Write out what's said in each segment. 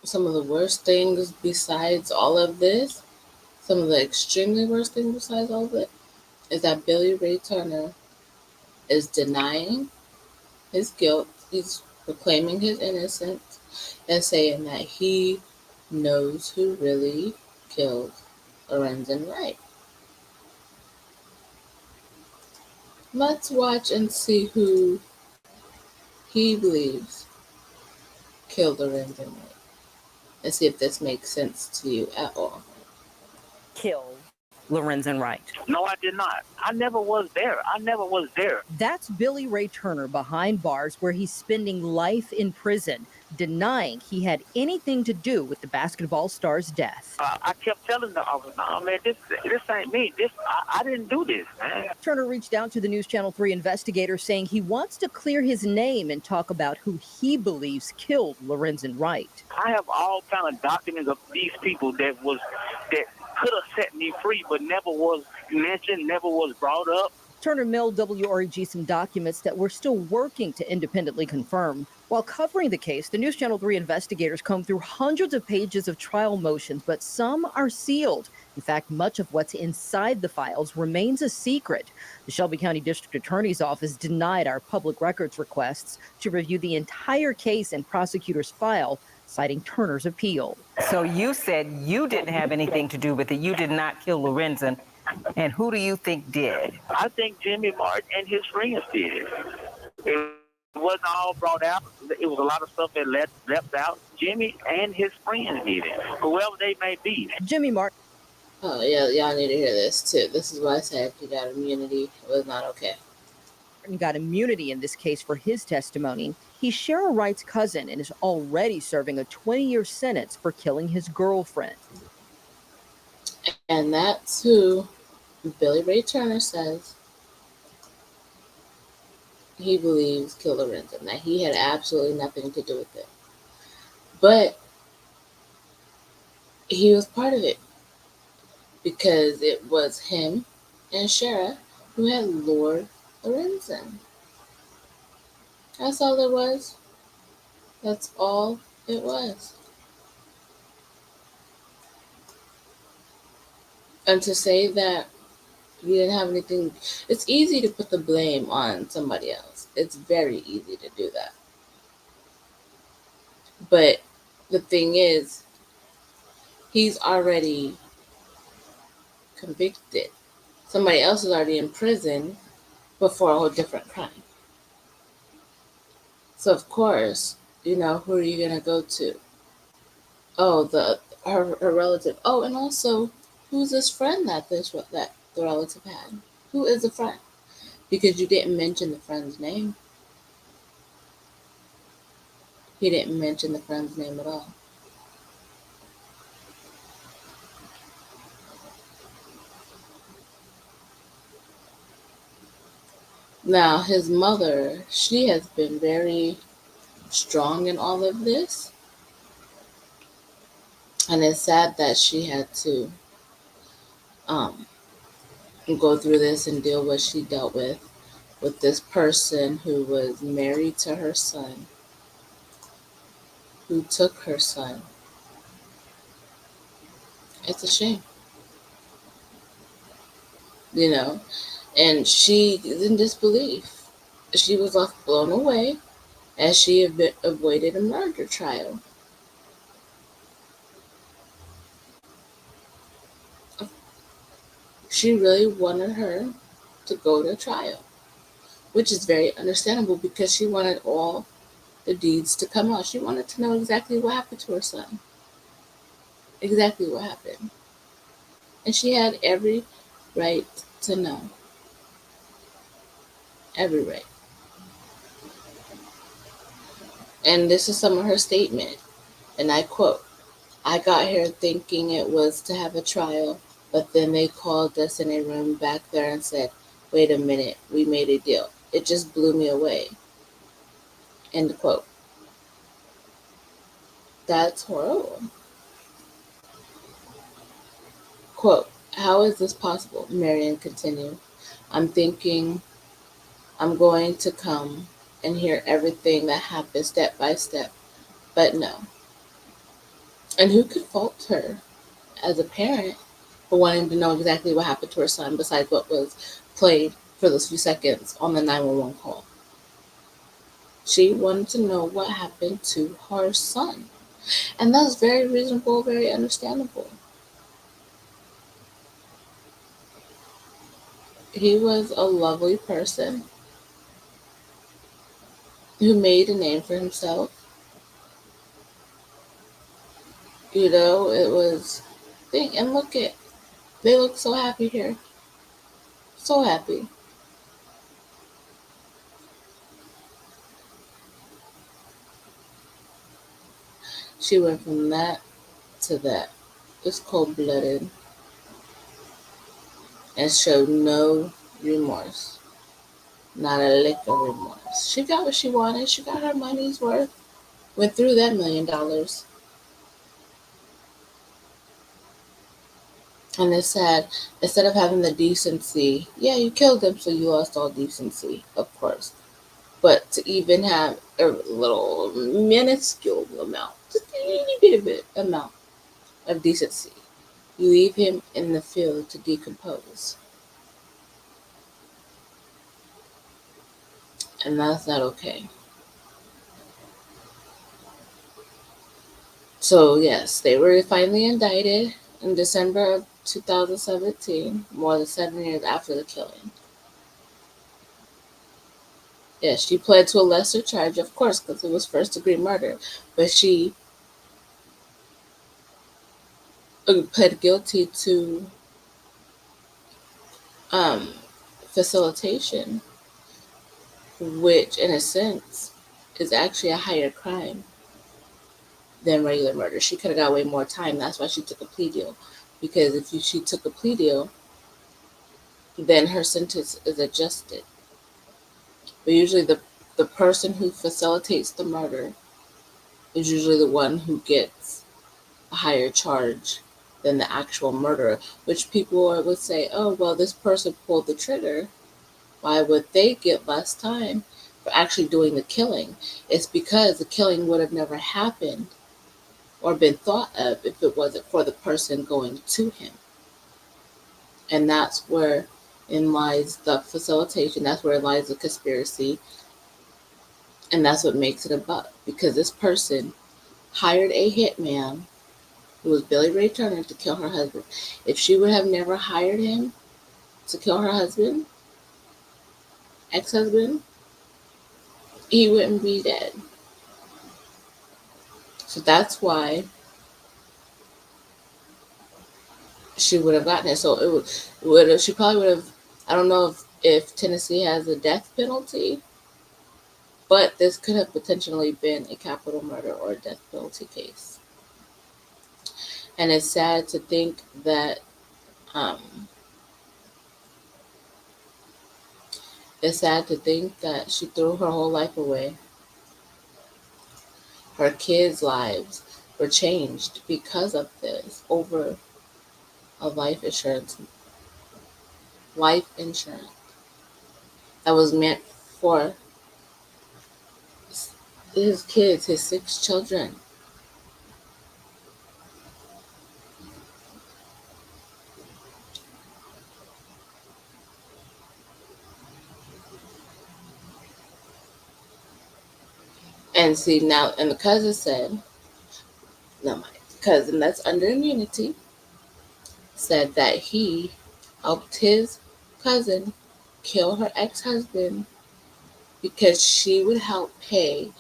some of the worst things besides all of this, some of the extremely worst things besides all of it, is that Billy Ray Turner is denying his guilt. He's proclaiming his innocence and saying that he knows who really killed Lorenzen Wright. Let's watch and see who he believes killed Lorenzen Wright and see if this makes sense to you at all. Kill Lorenzen Wright. No, I did not. I never was there. I never was there. That's Billy Ray Turner behind bars where he's spending life in prison, denying he had anything to do with the basketball star's death. I kept telling the officer, "No, man, this ain't me. I didn't do this, man." Turner reached out to the News Channel 3 investigator saying he wants to clear his name and talk about who he believes killed Lorenzen Wright. I have all kind of documents of these people that could have set me free, but never was mentioned, never was brought up. Turner mailed WREG some documents that we're still working to independently confirm. While covering the case, the News Channel 3 investigators combed through hundreds of pages of trial motions, but some are sealed. In fact, much of what's inside the files remains a secret. The Shelby County District Attorney's Office denied our public records requests to review the entire case and prosecutor's file, citing Turner's appeal. So you said you didn't have anything to do with it. You did not kill Lorenzen. And who do you think did? I think Jimmy Martin and his friends did. It wasn't all brought out. It was a lot of stuff that left out. Jimmy and his friends did it, whoever they may be. Jimmy Martin. Oh, yeah, y'all need to hear this too. This is why I said he got immunity. It was not okay. Got immunity in this case for his testimony. He's Cheryl Wright's cousin and is already serving a 20-year sentence for killing his girlfriend. And that's who Billy Ray Turner says he believes killed Lorenzen, that he had absolutely nothing to do with it. But he was part of it because it was him and Shara who had lured Lorenzen. That's all it was. That's all it was. And to say that you didn't have anything, it's easy to put the blame on somebody else. It's very easy to do that. But the thing is, he's already convicted. Somebody else is already in prison before a whole different crime. So of course, who are you gonna go to? Oh, her relative. Oh, and also, who's this friend that the relative had? Who is the friend? Because you didn't mention the friend's name. He didn't mention the friend's name at all. Now, his mother, she has been very strong in all of this. And it's sad that she had to go through this and deal with what she dealt with this person who was married to her son, who took her son. It's a shame. And she is in disbelief. She was left blown away as she avoided a murder trial. She really wanted her to go to trial, which is very understandable because she wanted all the deeds to come out. She wanted to know exactly what happened to her son. Exactly what happened. And she had every right to know. Every right. And this is some of her statement. And I quote, "I got here thinking it was to have a trial, but then they called us in a room back there and said, 'Wait a minute, we made a deal.' It just blew me away." End quote. That's horrible. Quote, "How is this possible?" Marion continued. "I'm thinking I'm going to come and hear everything that happened step by step. But no. And who could fault her as a parent for wanting to know exactly what happened to her son besides what was played for those few seconds on the 911 call? She wanted to know what happened to her son. And that's very reasonable, very understandable. He was a lovely person who made a name for himself. You know, it was thing and look at they look so happy here. So happy. She went from that to that. It's cold blooded and showed no remorse. Not a lick of remorse. She got what she wanted. She got her money's worth. Went through that $1 million. And it's sad. Instead of having the decency, yeah, you killed them, so you lost all decency, of course. But to even have a little minuscule amount, just a little bit amount of decency, you leave him in the field to decompose. And that's not okay. So, yes, they were finally indicted in December of 2017, more than 7 years after the killing. Yes, she pled to a lesser charge, of course, because it was first degree murder, but she pled guilty to um, facilitation, which, in a sense, is actually a higher crime than regular murder. She could have got way more time. That's why she took a plea deal. Because if she took a plea deal, then her sentence is adjusted. But usually the person who facilitates the murder is usually the one who gets a higher charge than the actual murderer, which people would say, oh, well, this person pulled the trigger. Why would they get less time for actually doing the killing? It's because the killing would have never happened or been thought of if it wasn't for the person going to him. And that's where in lies the facilitation, that's where lies the conspiracy, and that's what makes it a buck. Because this person hired a hitman who was Billy Ray Turner to kill her husband. If she would have never hired him to kill her husband, ex-husband, he wouldn't be dead. So that's why she would have gotten it. So she probably would have. I don't know if Tennessee has a death penalty, but this could have potentially been a capital murder or a death penalty case. And it's sad to think that um, she threw her whole life away. Her kids' lives were changed because of this over a life insurance that was meant for his kids, his 6 children. And see now, and the cousin said, no, my cousin that's under immunity said that he helped his cousin kill her ex-husband because she would help pay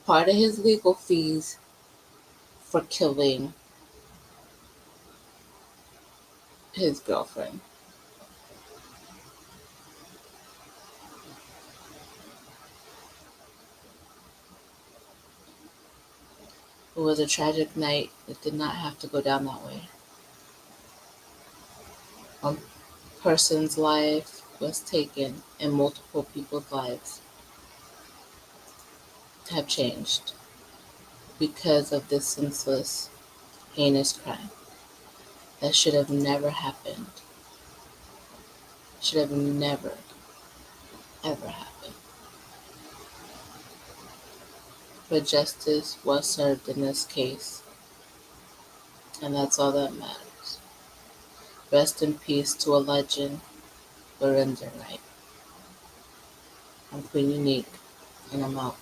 part of his legal fees for killing his girlfriend. It was a tragic night. It did not have to go down that way. One person's life was taken, and multiple people's lives have changed because of this senseless, heinous crime that should have never happened. Should have never, ever happened. But justice was served in this case. And that's all that matters. Rest in peace to a legend, Lorenzen Wright. I'm Queen Unique, and I'm out.